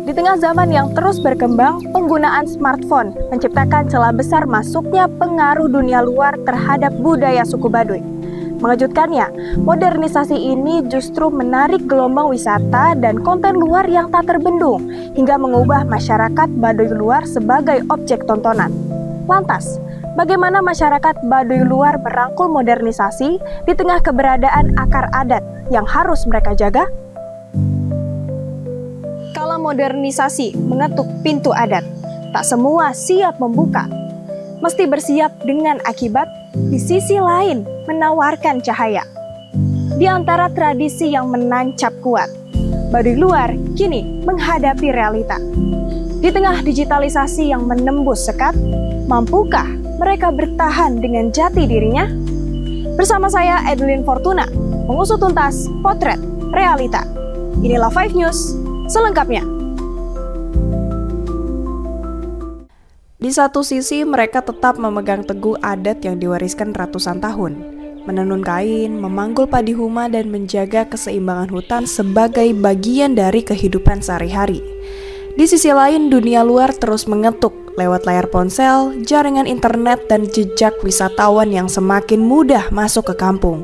Di tengah zaman yang terus berkembang, penggunaan smartphone menciptakan celah besar masuknya pengaruh dunia luar terhadap budaya suku Baduy. Mengejutkannya, modernisasi ini justru menarik gelombang wisata dan konten luar yang tak terbendung, hingga mengubah masyarakat Baduy luar sebagai objek tontonan. Lantas, bagaimana masyarakat Baduy luar merangkul modernisasi di tengah keberadaan akar adat yang harus mereka jaga? Kala modernisasi mengetuk pintu adat, tak semua siap membuka. Mesti bersiap dengan akibat di sisi lain menawarkan cahaya. Di antara tradisi yang menancap kuat, Baduy luar kini menghadapi realita. Di tengah digitalisasi yang menembus sekat, mampukah mereka bertahan dengan jati dirinya? Bersama saya Edelin Fortuna, mengusut tuntas potret realita. Inilah 5 News selengkapnya. Di satu sisi, mereka tetap memegang teguh adat yang diwariskan ratusan tahun, menenun kain, memanggul padi huma, dan menjaga keseimbangan hutan sebagai bagian dari kehidupan sehari-hari. Di sisi lain, dunia luar terus mengetuk lewat layar ponsel, jaringan internet, dan jejak wisatawan yang semakin mudah masuk ke kampung.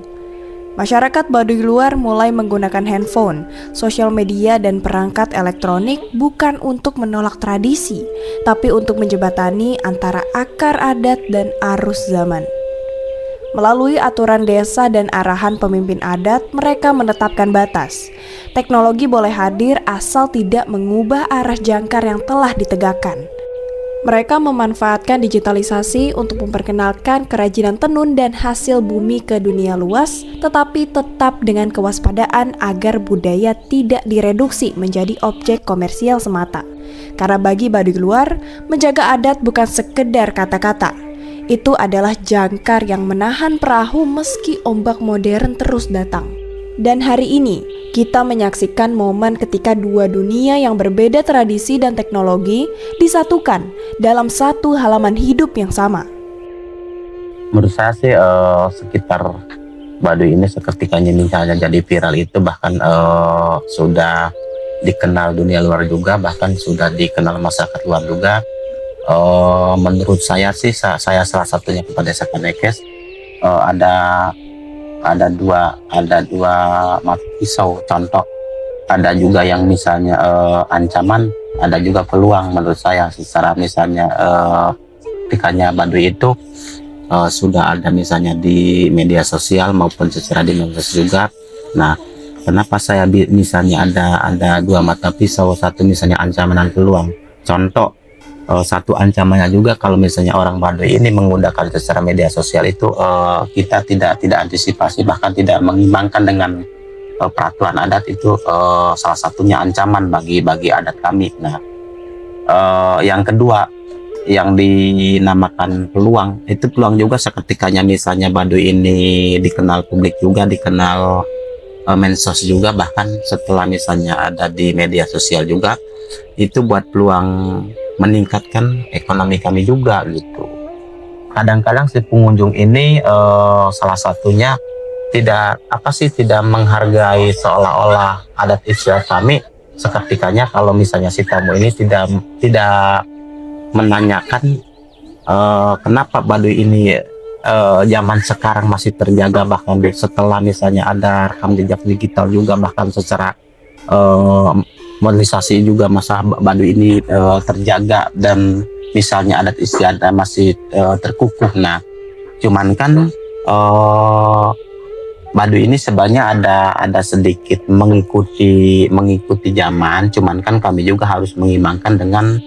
Masyarakat Baduy luar mulai menggunakan handphone, sosial media, dan perangkat elektronik bukan untuk menolak tradisi, tapi untuk menjembatani antara akar adat dan arus zaman. Melalui aturan desa dan arahan pemimpin adat, mereka menetapkan batas. Teknologi boleh hadir asal tidak mengubah arah jangkar yang telah ditegakkan. Mereka memanfaatkan digitalisasi untuk memperkenalkan kerajinan tenun dan hasil bumi ke dunia luas, tetapi tetap dengan kewaspadaan agar budaya tidak direduksi menjadi objek komersial semata. Karena bagi Baduy luar, menjaga adat bukan sekedar kata-kata. Itu adalah jangkar yang menahan perahu meski ombak modern terus datang. Dan hari ini, kita menyaksikan momen ketika dua dunia yang berbeda tradisi dan teknologi disatukan dalam satu halaman hidup yang sama. Menurut saya sih sekitar Baduy ini seketikanya misalnya jadi viral itu bahkan sudah dikenal dunia luar juga, bahkan sudah dikenal masyarakat luar juga. Menurut saya sih, saya salah satunya kepada Desa Kanekes, ada dua mata pisau. Contoh, ada juga yang misalnya ancaman, ada juga peluang. Menurut saya secara misalnya ketikanya Baduy itu sudah ada misalnya di media sosial maupun secara di media sosial juga. Nah, kenapa saya misalnya ada dua mata pisau, satu misalnya ancaman dan peluang. Contoh, satu ancamannya juga kalau misalnya orang Baduy ini menggunakan secara media sosial itu kita tidak antisipasi, bahkan tidak mengimbangkan dengan peraturan adat, itu salah satunya ancaman bagi adat kami. Nah, yang kedua yang dinamakan peluang, itu peluang juga seketikanya misalnya Baduy ini dikenal publik juga, dikenal mensos juga, bahkan setelah misalnya ada di media sosial juga, itu buat peluang meningkatkan ekonomi kami juga gitu. Kadang-kadang si pengunjung ini salah satunya tidak menghargai seolah-olah adat istiadat kami. Seketikanya kalau misalnya si tamu ini tidak menanyakan kenapa Baduy ini zaman sekarang masih terjaga, bahkan setelah misalnya ada rekam jejak digital juga, bahkan secara modernisasi juga masa Baduy ini terjaga dan misalnya adat istiadat masih terkukuh. Nah, cuman kan eh Baduy ini sebenarnya ada sedikit mengikuti zaman, cuman kan kami juga harus mengimbangkan dengan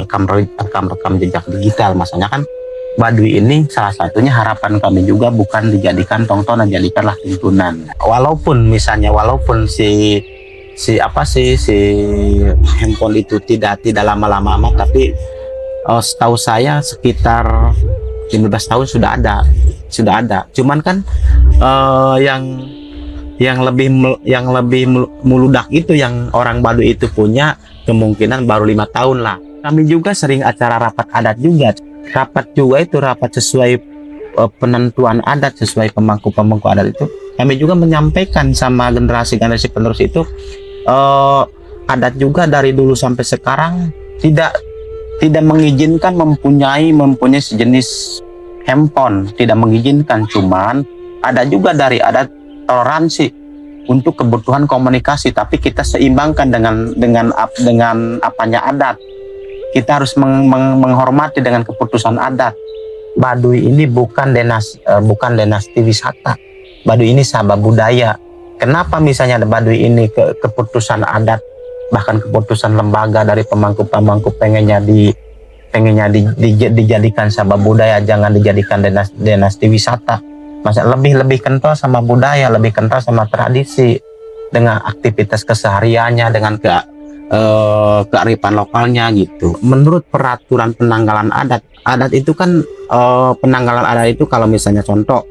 rekam jejak digital. Maksudnya kan Baduy ini salah satunya harapan kami juga bukan dijadikan tontonan, jadikanlah tuntunan. Walaupun si handphone itu tidak lama-lama amat, tapi setahu saya sekitar 15 tahun sudah ada. Cuman kan yang lebih meludak itu yang orang Baduy itu punya kemungkinan baru 5 tahun lah. Kami juga sering acara rapat adat juga. Rapat sesuai penentuan adat, sesuai pemangku adat itu. Kami juga menyampaikan sama generasi penerus itu, adat juga dari dulu sampai sekarang tidak mengizinkan mempunyai sejenis handphone, tidak mengizinkan. Cuman ada juga dari adat toleransi untuk kebutuhan komunikasi, tapi kita seimbangkan dengan apanya adat. Kita harus menghormati dengan keputusan adat. Baduy ini bukan dinasti wisata. Baduy ini sabab budaya. Kenapa misalnya Baduy ini keputusan adat, bahkan keputusan lembaga dari pemangku pengennya dijadikan sabab budaya, jangan dijadikan dinasti wisata. Masa lebih kental sama budaya, lebih kental sama tradisi, dengan aktivitas kesehariannya, dengan kearifan lokalnya gitu. Menurut peraturan penanggalan adat itu kan penanggalan adat itu kalau misalnya contoh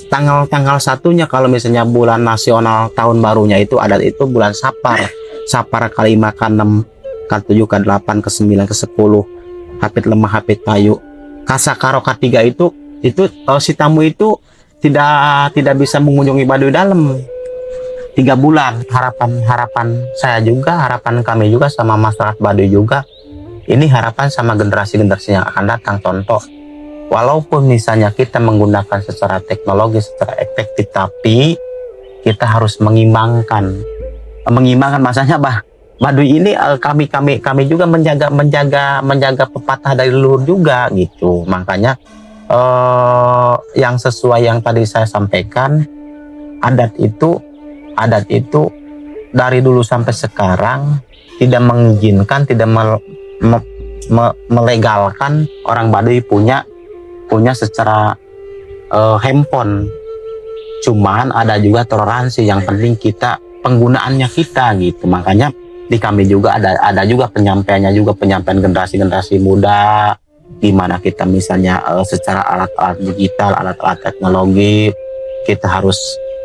tanggal satunya, kalau misalnya bulan nasional tahun barunya itu adat itu bulan Sapar K5 K6 K7 K8 K9 K10 Hapit Lemah Hapit Payu Kasakaro K3 itu si tamu itu tidak bisa mengunjungi Baduy dalam 3 bulan. Harapan saya juga, harapan kami juga sama masyarakat Baduy juga, ini harapan sama generasi yang akan datang. Contoh, walaupun misalnya kita menggunakan secara teknologi secara efektif, tapi kita harus mengimbangkan masanya Baduy ini kami juga menjaga pepatah dari leluhur juga gitu. Makanya yang sesuai yang tadi saya sampaikan, adat itu dari dulu sampai sekarang tidak mengizinkan, tidak melegalkan orang Baduy punya secara handphone. Cuman ada juga toleransi, yang penting kita penggunaannya kita gitu. Makanya di kami juga ada juga penyampaian generasi muda, di mana kita misalnya secara alat-alat digital, alat-alat teknologi, kita harus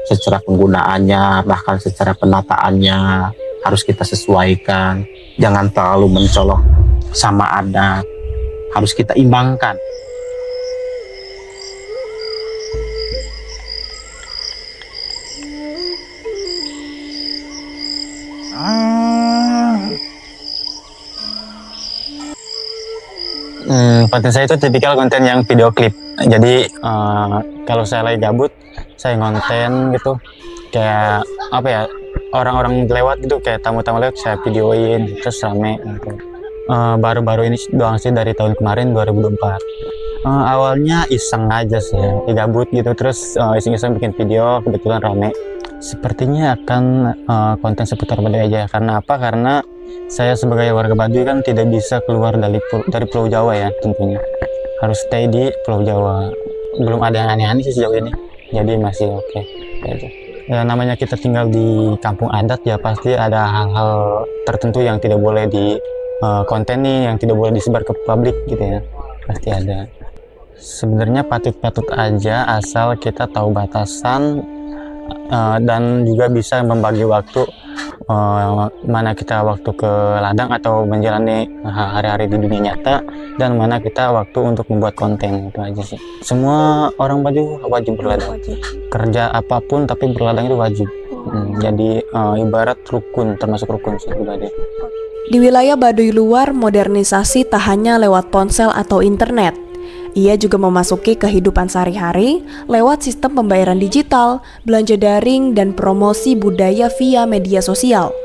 secara penggunaannya, bahkan secara penataannya harus kita sesuaikan. Jangan terlalu mencolok sama adat, harus kita imbangkan. Konten saya itu tipikal konten yang video klip. Jadi kalau saya lagi gabut, saya ngonten gitu, kayak apa ya, orang-orang lewat gitu, kayak tamu-tamu lewat saya videoin terus rame gitu. Baru-baru ini doang sih, dari tahun kemarin 2024. Awalnya iseng aja sih, gabut gitu, terus iseng-iseng bikin video, kebetulan rame. Sepertinya akan konten seputar Baduy aja. Karena apa? Karena saya sebagai warga Baduy kan tidak bisa keluar dari Pulau Jawa ya, tentunya harus stay di Pulau Jawa. Belum ada yang aneh-aneh sih sejauh ini, jadi masih oke. Ya, namanya kita tinggal di kampung adat ya, pasti ada hal-hal tertentu yang tidak boleh di konten nih, yang tidak boleh disebar ke publik gitu ya, pasti ada. Sebenarnya patut-patut aja, asal kita tahu batasan dan juga bisa membagi waktu, mana kita waktu ke ladang atau menjalani hari-hari di dunia nyata, dan mana kita waktu untuk membuat konten. Itu aja sih. Semua orang Baduy wajib berladang. Kerja apapun tapi berladang itu wajib. Jadi ibarat rukun, termasuk rukun sih Baduy. Di wilayah Baduy luar, modernisasi tak hanya lewat ponsel atau internet. Ia juga memasuki kehidupan sehari-hari lewat sistem pembayaran digital, belanja daring, dan promosi budaya via media sosial.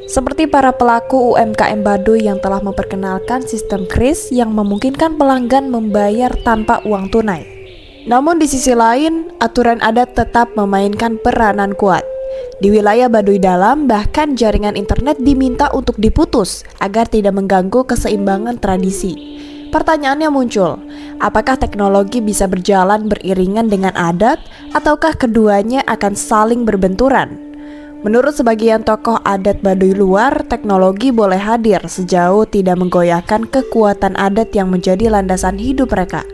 Seperti para pelaku UMKM Baduy yang telah memperkenalkan sistem kris yang memungkinkan pelanggan membayar tanpa uang tunai. Namun di sisi lain, aturan adat tetap memainkan peranan kuat. Di wilayah Baduy Dalam, bahkan jaringan internet diminta untuk diputus agar tidak mengganggu keseimbangan tradisi. Pertanyaannya muncul, apakah teknologi bisa berjalan beriringan dengan adat, ataukah keduanya akan saling berbenturan? Menurut sebagian tokoh adat Baduy luar, teknologi boleh hadir sejauh tidak menggoyahkan kekuatan adat yang menjadi landasan hidup mereka.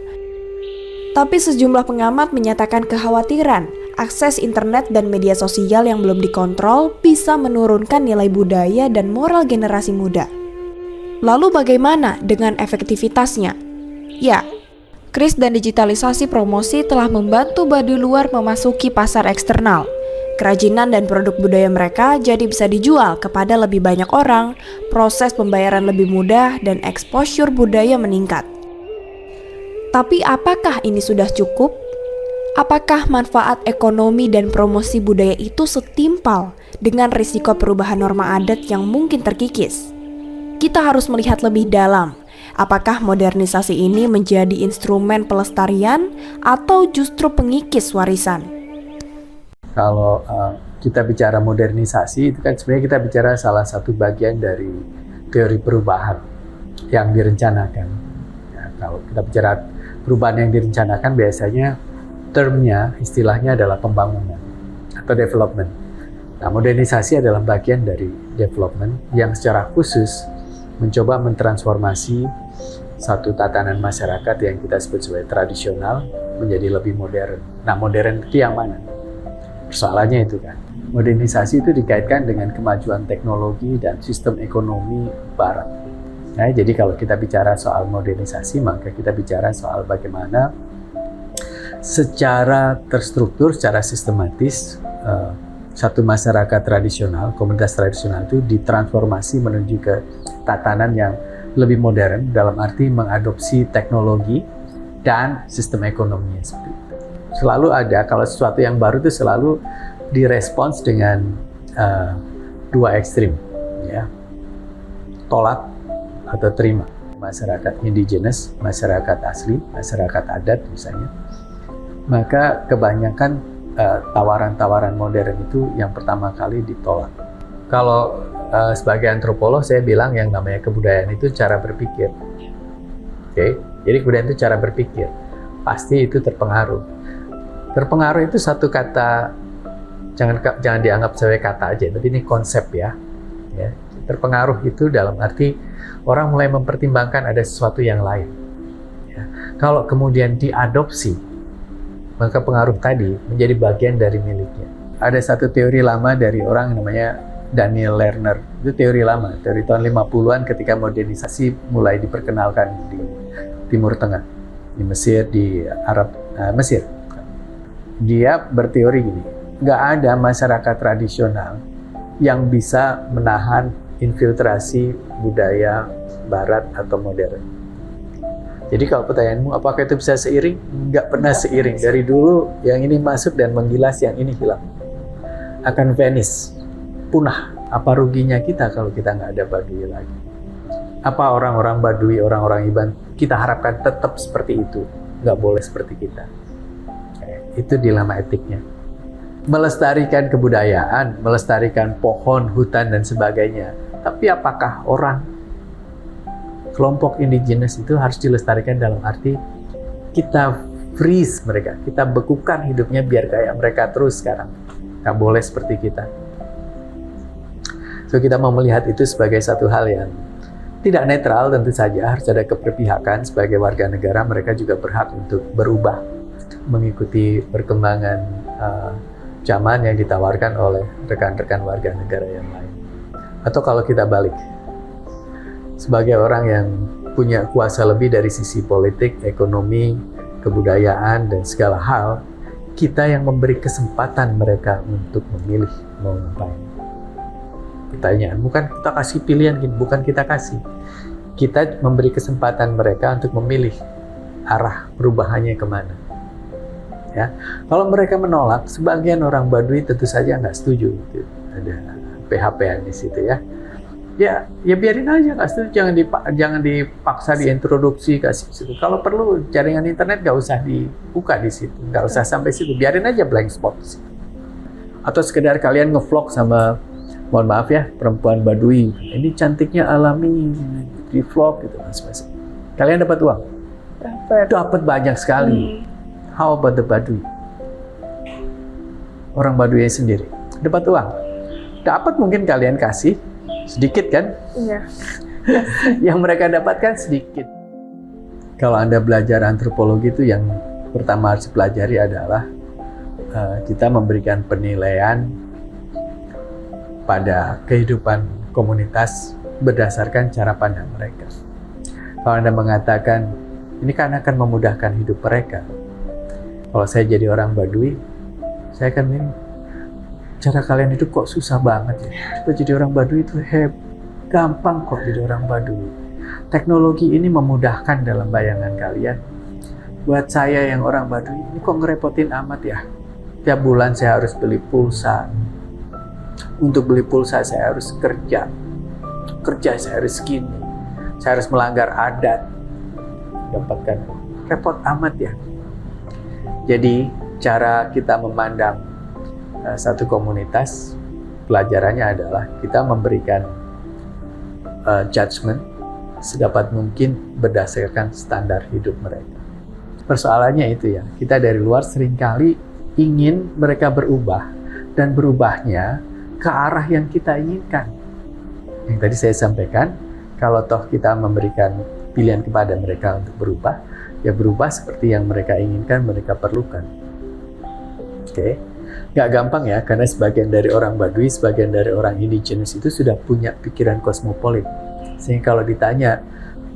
Tapi sejumlah pengamat menyatakan kekhawatiran akses internet dan media sosial yang belum dikontrol bisa menurunkan nilai budaya dan moral generasi muda. Lalu bagaimana dengan efektivitasnya? Ya, kris dan digitalisasi promosi telah membantu Baduy luar memasuki pasar eksternal. Kerajinan dan produk budaya mereka jadi bisa dijual kepada lebih banyak orang, proses pembayaran lebih mudah, dan exposure budaya meningkat. Tapi apakah ini sudah cukup? Apakah manfaat ekonomi dan promosi budaya itu setimpal dengan risiko perubahan norma adat yang mungkin terkikis? Kita harus melihat lebih dalam, apakah modernisasi ini menjadi instrumen pelestarian atau justru pengikis warisan? Kalau kita bicara modernisasi, itu kan sebenarnya kita bicara salah satu bagian dari teori perubahan yang direncanakan. Ya, kalau kita bicara perubahan yang direncanakan, biasanya termnya, istilahnya adalah pembangunan atau development. Nah, modernisasi adalah bagian dari development yang secara khusus mencoba mentransformasi satu tatanan masyarakat yang kita sebut sebagai tradisional menjadi lebih modern. Nah, modern itu yang mana? Persoalannya itu kan, modernisasi itu dikaitkan dengan kemajuan teknologi dan sistem ekonomi barat. Nah, jadi kalau kita bicara soal modernisasi, maka kita bicara soal bagaimana secara terstruktur, secara sistematis, satu masyarakat tradisional, komunitas tradisional itu ditransformasi menuju ke tatanan yang lebih modern, dalam arti mengadopsi teknologi dan sistem ekonominya seperti itu. Selalu ada, kalau sesuatu yang baru itu selalu direspons dengan dua ekstrim, ya, tolak atau terima. Masyarakat indigenous, masyarakat asli, masyarakat adat misalnya, maka kebanyakan tawaran-tawaran modern itu yang pertama kali ditolak. Kalau sebagai antropolog saya bilang yang namanya kebudayaan itu cara berpikir. Oke, jadi kebudayaan itu cara berpikir. Pasti itu terpengaruh. Terpengaruh itu satu kata, jangan dianggap sebagai kata aja, tapi ini konsep ya. Terpengaruh itu dalam arti orang mulai mempertimbangkan ada sesuatu yang lain. Ya. Kalau kemudian diadopsi, maka pengaruh tadi menjadi bagian dari miliknya. Ada satu teori lama dari orang namanya Daniel Lerner. Itu teori lama, teori tahun 50-an ketika modernisasi mulai diperkenalkan di Timur Tengah, di Mesir, di Arab, Mesir. Dia berteori gini, nggak ada masyarakat tradisional yang bisa menahan infiltrasi budaya barat atau modern. Jadi kalau pertanyaanmu, apakah itu bisa seiring? Nggak pernah seiring. Dari dulu yang ini masuk dan menggilas, yang ini hilang. Akan vanish, punah. Apa ruginya kita kalau kita nggak ada Baduy lagi? Apa orang-orang Baduy, orang-orang Iban, kita harapkan tetap seperti itu. Nggak boleh seperti kita. Itu dilema etiknya. Melestarikan kebudayaan, melestarikan pohon, hutan, dan sebagainya. Tapi apakah orang kelompok indigenous itu harus dilestarikan dalam arti kita freeze mereka, kita bekukan hidupnya biar kayak mereka terus sekarang. Nggak boleh seperti kita. So kita mau melihat itu sebagai satu hal yang tidak netral, tentu saja harus ada keberpihakan. Sebagai warga negara, mereka juga berhak untuk berubah, mengikuti perkembangan zaman yang ditawarkan oleh rekan-rekan warga negara yang lain. Atau kalau kita balik, sebagai orang yang punya kuasa lebih dari sisi politik, ekonomi, kebudayaan, dan segala hal, kita yang memberi kesempatan mereka untuk memilih mau ngapain. Pertanyaan, bukan kita kasih pilihan, bukan kita kasih. Kita memberi kesempatan mereka untuk memilih arah perubahannya kemana. Ya, kalau mereka menolak, sebagian orang Baduy tentu saja nggak setuju. Gitu. Ada PHP-an di situ ya. ya biarin aja, Kak Stu, jangan dipaksa diintroduksi ke situ. Kalau perlu jaringan internet nggak usah dibuka di situ, nggak usah sampai situ, biarin aja blank spot di situ. Atau sekedar kalian ngevlog sama, mohon maaf ya, perempuan Baduy, ini cantiknya alami di vlog gitu, kalian dapat uang? Dapat banyak sekali. How about the Baduy? Orang Baduy sendiri dapat uang? Dapat, mungkin kalian kasih sedikit kan? Iya. Yang mereka dapatkan sedikit. Kalau Anda belajar antropologi itu yang pertama harus pelajari adalah kita memberikan penilaian pada kehidupan komunitas berdasarkan cara pandang mereka. Kalau Anda mengatakan ini kan akan memudahkan hidup mereka. Kalau saya jadi orang Baduy, saya akan bilang, cara kalian hidup kok susah banget ya. Coba jadi orang Baduy itu gampang kok jadi orang Baduy. Teknologi ini memudahkan dalam bayangan kalian. Buat saya yang orang Baduy, ini kok ngerepotin amat ya. Tiap bulan saya harus beli pulsa. Untuk beli pulsa saya harus kerja. Kerja saya harus gini. Saya harus melanggar adat. Dapatkan. Repot amat ya. Jadi cara kita memandang satu komunitas, pelajarannya adalah kita memberikan judgment sedapat mungkin berdasarkan standar hidup mereka. Persoalannya itu ya, kita dari luar seringkali ingin mereka berubah, dan berubahnya ke arah yang kita inginkan. Yang tadi saya sampaikan, kalau toh kita memberikan pilihan kepada mereka untuk berubah, ya berubah seperti yang mereka inginkan, mereka perlukan. Oke. Nggak gampang ya, karena sebagian dari orang Baduy, sebagian dari orang indigenous itu sudah punya pikiran kosmopolit. Sehingga kalau ditanya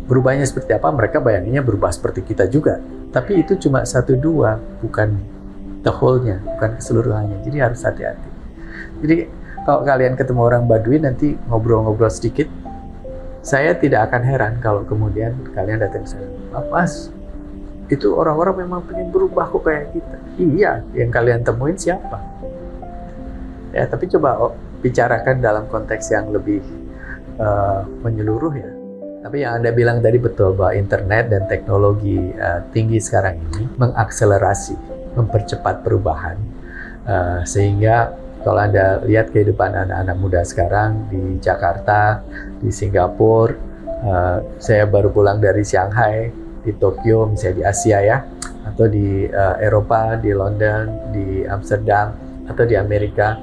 berubahnya seperti apa, mereka bayanginnya berubah seperti kita juga. Tapi itu cuma 1-2, bukan the whole-nya, bukan keseluruhannya. Jadi harus hati-hati. Jadi kalau kalian ketemu orang Baduy nanti ngobrol-ngobrol sedikit, saya tidak akan heran kalau kemudian kalian datang ke sana. Mas, itu orang-orang memang pengen berubah kok kayak kita. Iya, yang kalian temuin siapa? Ya, tapi coba bicarakan dalam konteks yang lebih menyeluruh ya. Tapi yang Anda bilang tadi betul, bahwa internet dan teknologi tinggi sekarang ini mengakselerasi, mempercepat perubahan. Sehingga kalau Anda lihat kehidupan anak-anak muda sekarang di Jakarta, di Singapura, saya baru pulang dari Shanghai, di Tokyo, misalnya di Asia ya, atau di Eropa, di London, di Amsterdam, atau di Amerika.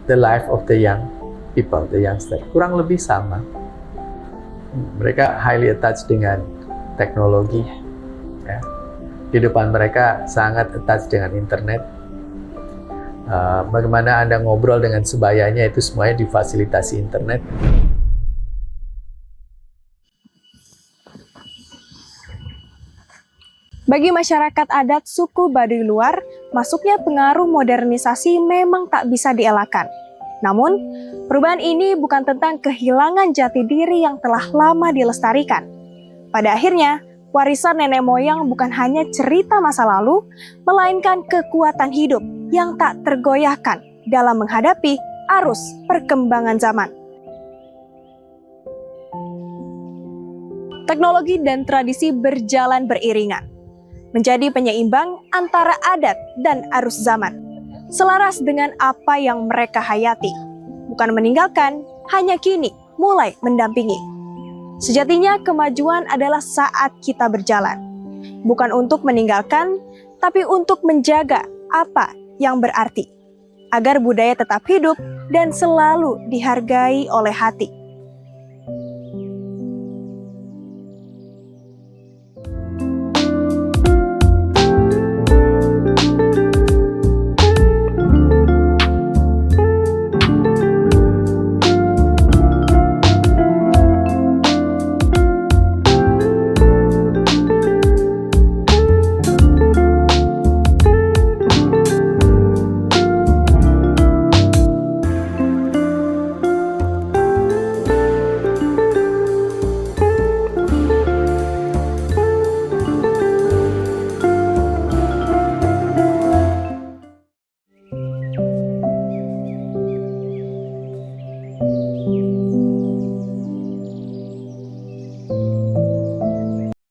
The life of the young people, the youngster, kurang lebih sama. Mereka highly attached dengan teknologi. Ya. Kehidupan mereka sangat attached dengan internet. Bagaimana Anda ngobrol dengan sebayanya, itu semuanya difasilitasi internet. Bagi masyarakat adat suku Baduy luar, masuknya pengaruh modernisasi memang tak bisa dielakkan. Namun, perubahan ini bukan tentang kehilangan jati diri yang telah lama dilestarikan. Pada akhirnya, warisan nenek moyang bukan hanya cerita masa lalu, melainkan kekuatan hidup yang tak tergoyahkan dalam menghadapi arus perkembangan zaman. Teknologi dan tradisi berjalan beriringan, menjadi penyeimbang antara adat dan arus zaman, selaras dengan apa yang mereka hayati, bukan meninggalkan, hanya kini mulai mendampingi. Sejatinya kemajuan adalah saat kita berjalan, bukan untuk meninggalkan, tapi untuk menjaga apa yang berarti, agar budaya tetap hidup dan selalu dihargai oleh hati.